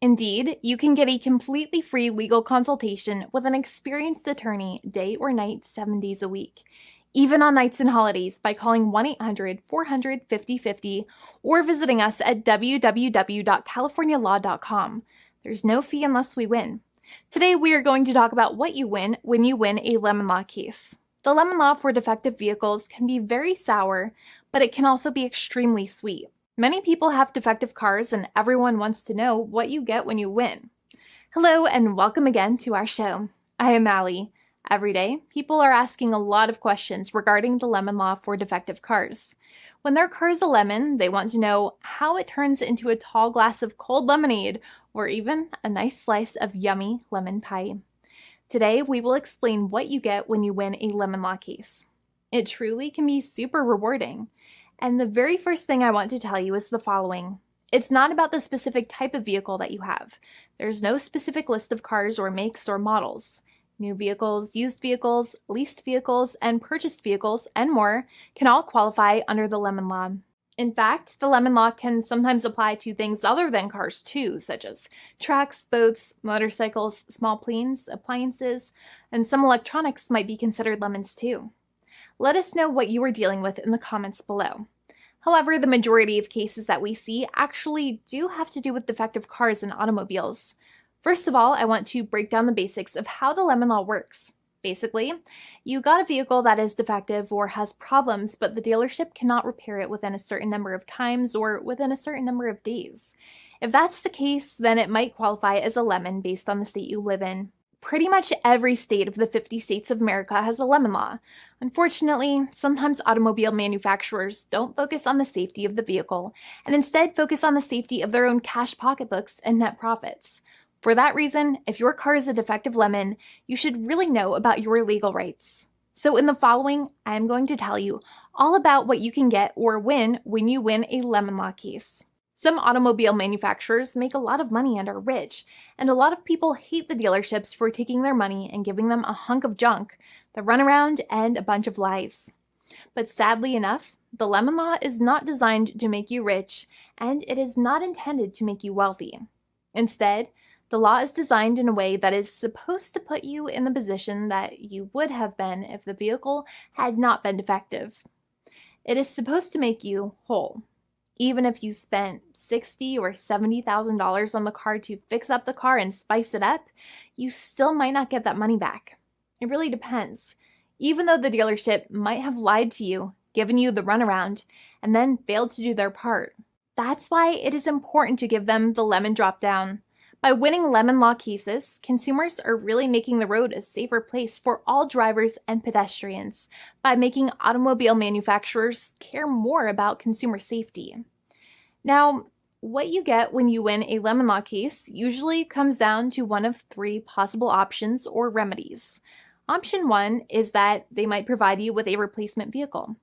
Indeed, you can get a completely free legal consultation with an experienced attorney day or night, 7 days a week, even on nights and holidays by calling 1-800-400-5050 or visiting us at www.californialaw.com. There's no fee unless we win. Today, we are going to talk about what you win when you win a lemon law case. The lemon law for defective vehicles can be very sour, but it can also be extremely sweet. Many people have defective cars, and everyone wants to know what you get when you win. Hello, and welcome again to our show. I am Allie. Every day, people are asking a lot of questions regarding the lemon law for defective cars. When their car is a lemon, they want to know how it turns into a tall glass of cold lemonade, or even a nice slice of yummy lemon pie. Today, we will explain what you get when you win a lemon law case. It truly can be super rewarding. And the very first thing I want to tell you is the following. It's not about the specific type of vehicle that you have. There's no specific list of cars or makes or models. New vehicles, used vehicles, leased vehicles, and purchased vehicles, and more can all qualify under the lemon law. In fact, the lemon law can sometimes apply to things other than cars too, such as trucks, boats, motorcycles, small planes, appliances, and some electronics might be considered lemons too. Let us know what you are dealing with in the comments below. However, the majority of cases that we see actually do have to do with defective cars and automobiles. First of all, I want to break down the basics of how the lemon law works. Basically, you got a vehicle that is defective or has problems, but the dealership cannot repair it within a certain number of times or within a certain number of days. If that's the case, then it might qualify as a lemon based on the state you live in. Pretty much every state of the 50 states of America has a lemon law. Unfortunately, sometimes automobile manufacturers don't focus on the safety of the vehicle and instead focus on the safety of their own cash pocketbooks and net profits. For that reason, if your car is a defective lemon, you should really know about your legal rights. So in the following, I'm going to tell you all about what you can get or win when you win a lemon law case. Some automobile manufacturers make a lot of money and are rich, and a lot of people hate the dealerships for taking their money and giving them a hunk of junk, the runaround, and a bunch of lies. But sadly enough, the lemon law is not designed to make you rich, and it is not intended to make you wealthy. Instead, the law is designed in a way that is supposed to put you in the position that you would have been if the vehicle had not been defective. It is supposed to make you whole. Even if you spent $60,000 or $70,000 on the car to fix up the car and spice it up, you still might not get that money back. It really depends. Even though the dealership might have lied to you, given you the runaround, and then failed to do their part. That's why it is important to give them the lemon drop down. By winning lemon law cases, consumers are really making the road a safer place for all drivers and pedestrians by making automobile manufacturers care more about consumer safety. Now, what you get when you win a lemon law case usually comes down to one of three possible options or remedies. Option 1 is that they might provide you with a replacement vehicle.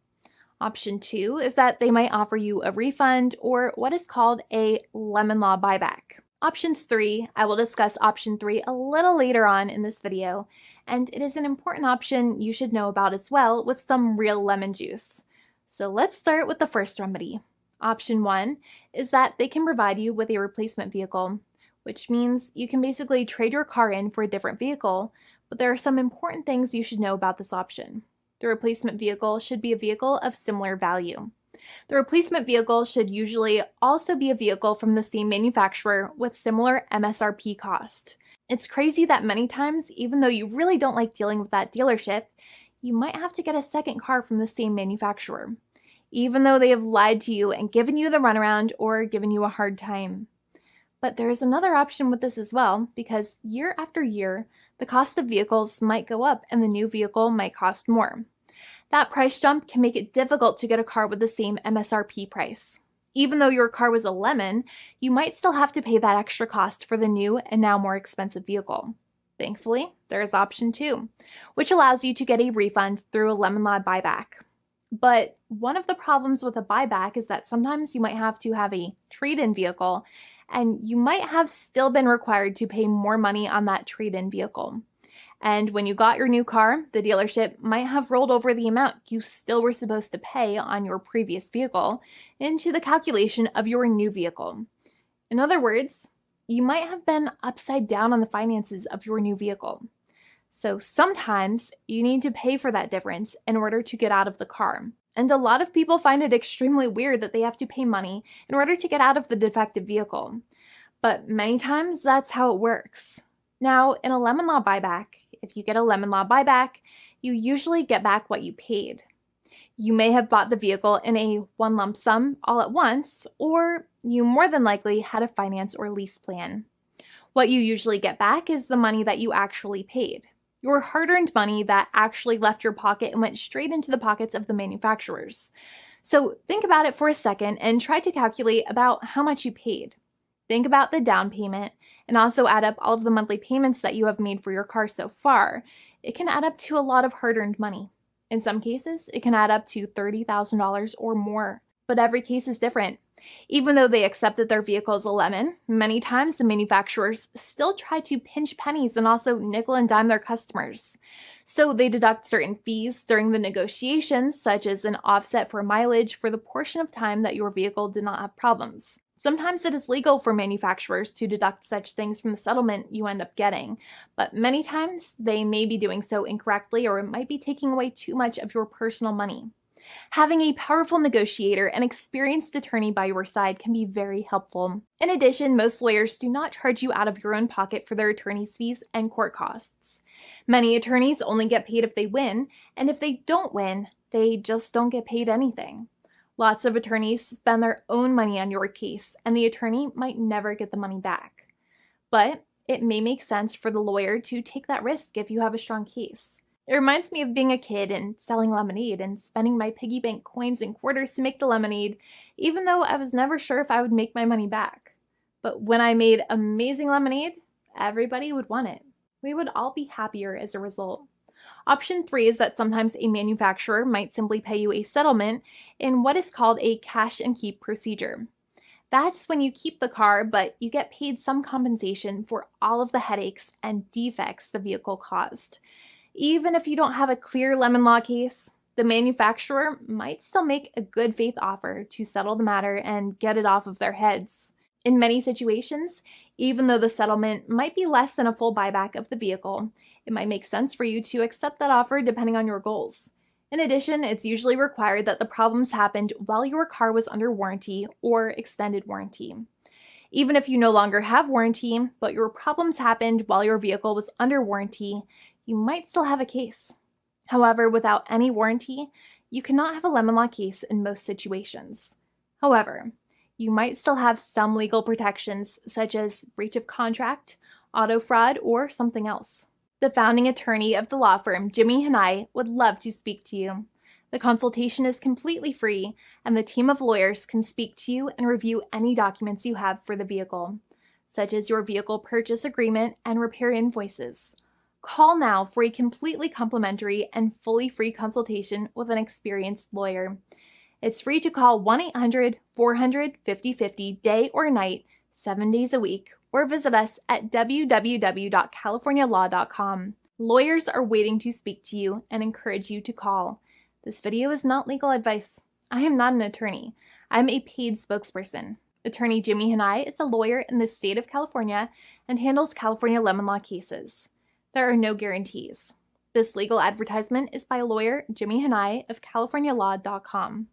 Option 2 is that they might offer you a refund or what is called a lemon law buyback. Options 3, I will discuss option 3 a little later on in this video, and it is an important option you should know about as well with some real lemon juice. So let's start with the first remedy. Option 1 is that they can provide you with a replacement vehicle, which means you can basically trade your car in for a different vehicle, but there are some important things you should know about this option. The replacement vehicle should be a vehicle of similar value. The replacement vehicle should usually also be a vehicle from the same manufacturer with similar MSRP cost. It's crazy that many times, even though you really don't like dealing with that dealership, you might have to get a second car from the same manufacturer, even though they have lied to you and given you the runaround or given you a hard time. But there is another option with this as well, because year after year, the cost of vehicles might go up and the new vehicle might cost more. That price jump can make it difficult to get a car with the same MSRP price. Even though your car was a lemon, you might still have to pay that extra cost for the new and now more expensive vehicle. Thankfully, there is option 2, which allows you to get a refund through a lemon law buyback. But one of the problems with a buyback is that sometimes you might have to have a trade-in vehicle, and you might have still been required to pay more money on that trade-in vehicle. And when you got your new car, the dealership might have rolled over the amount you still were supposed to pay on your previous vehicle into the calculation of your new vehicle. In other words, you might have been upside down on the finances of your new vehicle. So sometimes you need to pay for that difference in order to get out of the car. And a lot of people find it extremely weird that they have to pay money in order to get out of the defective vehicle. But many times that's how it works. Now, in a lemon law buyback, if you get a lemon law buyback, you usually get back what you paid. You may have bought the vehicle in a one lump sum all at once, or you more than likely had a finance or lease plan. What you usually get back is the money that you actually paid. Your hard-earned money that actually left your pocket and went straight into the pockets of the manufacturers. So think about it for a second and try to calculate about how much you paid. Think about the down payment and also add up all of the monthly payments that you have made for your car so far. It can add up to a lot of hard-earned money. In some cases, it can add up to $30,000 or more, but every case is different. Even though they accept that their vehicle is a lemon, many times the manufacturers still try to pinch pennies and also nickel and dime their customers. So they deduct certain fees during the negotiations, such as an offset for mileage for the portion of time that your vehicle did not have problems. Sometimes it is legal for manufacturers to deduct such things from the settlement you end up getting, but many times they may be doing so incorrectly or it might be taking away too much of your personal money. Having a powerful negotiator and experienced attorney by your side can be very helpful. In addition, most lawyers do not charge you out of your own pocket for their attorney's fees and court costs. Many attorneys only get paid if they win, and if they don't win, they just don't get paid anything. Lots of attorneys spend their own money on your case, and the attorney might never get the money back. But it may make sense for the lawyer to take that risk if you have a strong case. It reminds me of being a kid and selling lemonade and spending my piggy bank coins and quarters to make the lemonade, even though I was never sure if I would make my money back. But when I made amazing lemonade, everybody would want it. We would all be happier as a result. Option 3 is that sometimes a manufacturer might simply pay you a settlement in what is called a cash and keep procedure. That's when you keep the car, but you get paid some compensation for all of the headaches and defects the vehicle caused. Even if you don't have a clear lemon law case, the manufacturer might still make a good faith offer to settle the matter and get it off of their heads. In many situations, even though the settlement might be less than a full buyback of the vehicle, it might make sense for you to accept that offer depending on your goals. In addition, it's usually required that the problems happened while your car was under warranty or extended warranty. Even if you no longer have warranty, but your problems happened while your vehicle was under warranty, you might still have a case. However, without any warranty, you cannot have a lemon law case in most situations. However, you might still have some legal protections such as breach of contract, auto fraud, or something else. The founding attorney of the law firm, Jimmy and I, would love to speak to you. The consultation is completely free, and the team of lawyers can speak to you and review any documents you have for the vehicle, such as your vehicle purchase agreement and repair invoices. Call now for a completely complimentary and fully free consultation with an experienced lawyer. It's free to call 1-800-400-5050 day or night, 7 days a week, or visit us at www.californialaw.com. Lawyers are waiting to speak to you and encourage you to call. This video is not legal advice. I am not an attorney. I'm a paid spokesperson. Attorney Jimmy Hanai is a lawyer in the state of California and handles California lemon law cases. There are no guarantees. This legal advertisement is by lawyer Jimmy Hanai of CaliforniaLaw.com.